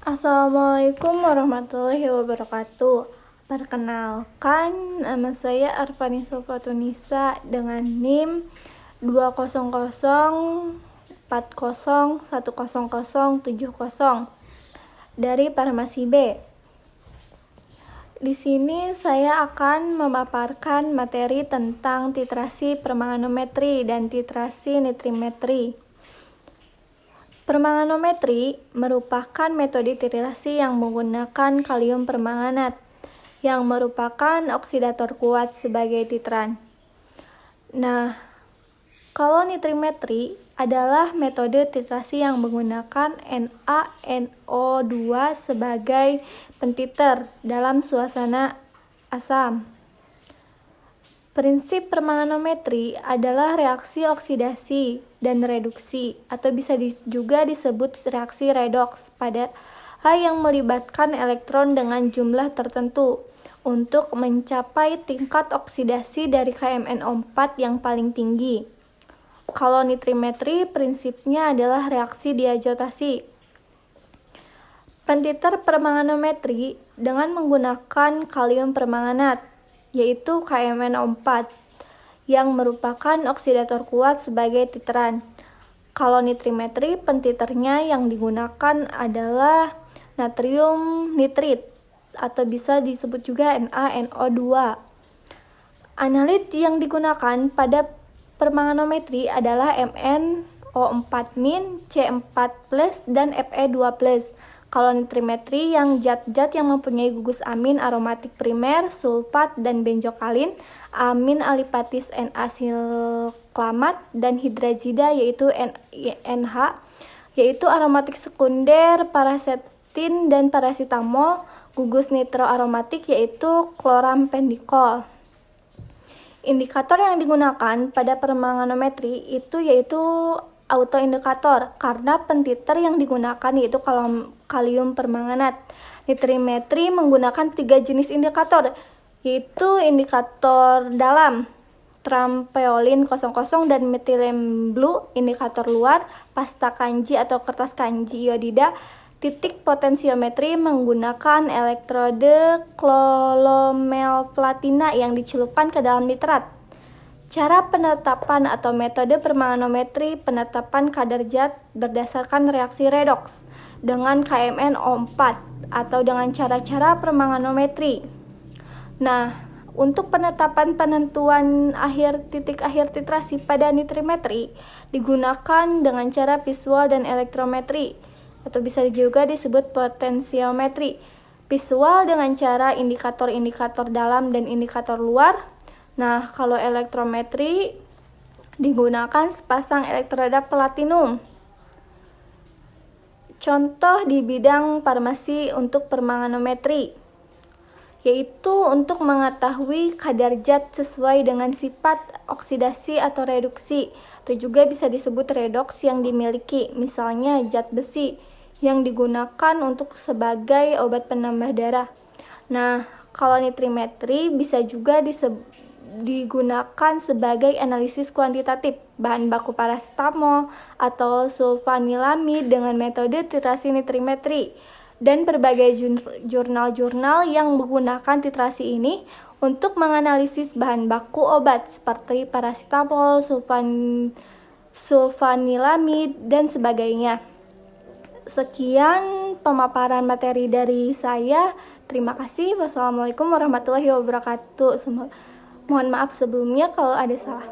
Assalamualaikum warahmatullahi wabarakatuh. Perkenalkan, nama saya Arfani Sofatunisa dengan NIM 200401070 dari Farmasi B. Di sini saya akan memaparkan materi tentang titrasi permanganometri dan titrasi nitrimetri. Permanganometri merupakan metode titrasi yang menggunakan kalium permanganat, yang merupakan oksidator kuat sebagai titran. Nah, kalau nitrimetri adalah metode titrasi yang menggunakan NaNO2 sebagai pentiter dalam suasana asam. Prinsip permanganometri adalah reaksi oksidasi dan reduksi, atau bisa juga disebut reaksi redoks pada hal yang melibatkan elektron dengan jumlah tertentu untuk mencapai tingkat oksidasi dari KMnO4 yang paling tinggi. Kalau nitrimetri prinsipnya adalah reaksi diazotasi. Pentiter permanganometri dengan menggunakan kalium permanganat, yaitu KMnO4, yang merupakan oksidator kuat sebagai titran. Kalau nitrimetri, pentiternya yang digunakan adalah natrium nitrit, atau bisa disebut juga NaNO2. Analit yang digunakan pada permanganometri adalah MnO4-, C4+, dan Fe2+. Kalau nitrimetri, yang zat-zat yang mempunyai gugus amin aromatik primer, sulfat dan benzokalin, amin alipatis N-asilklamat, dan hidrazida yaitu NH, yaitu aromatik sekunder, parasetin dan paracetamol, gugus nitroaromatik yaitu chloramphenicol. Indikator yang digunakan pada permanganometri yaitu autoindikator, karena pentiter yang digunakan yaitu kalium permanganat. Nitrimetri menggunakan 3 jenis indikator, yaitu indikator dalam, trampeolin 00 dan methylene blue, indikator luar, pasta kanji atau kertas kanji iodida. Titik potensiometri menggunakan elektrode klolomelplatina yang dicelupkan ke dalam nitrat. Cara penetapan atau metode permanganometri penetapan kadar zat berdasarkan reaksi redoks dengan KMnO4 atau dengan cara-cara permanganometri. Nah, untuk penetapan penentuan titik akhir titrasi pada nitrimetri digunakan dengan cara visual dan elektrometri, atau bisa juga disebut potensiometri. Visual dengan cara indikator-indikator dalam dan indikator luar. Nah, kalau elektrometri digunakan sepasang elektroda platinum. Contoh di bidang farmasi untuk permanganometri, yaitu untuk mengetahui kadar zat sesuai dengan sifat oksidasi atau reduksi, atau juga bisa disebut redoks yang dimiliki, misalnya zat besi yang digunakan untuk sebagai obat penambah darah. Nah, kalau nitrimetri bisa juga digunakan sebagai analisis kuantitatif bahan baku paracetamol atau sulfanilamid dengan metode titrasi nitrimetri, dan berbagai jurnal-jurnal yang menggunakan titrasi ini untuk menganalisis bahan baku obat seperti paracetamol, sulfanilamid, dan sebagainya. Sekian pemaparan materi dari saya. Terima kasih. Wassalamualaikum warahmatullahi wabarakatuh. Mohon maaf sebelumnya kalau ada salah.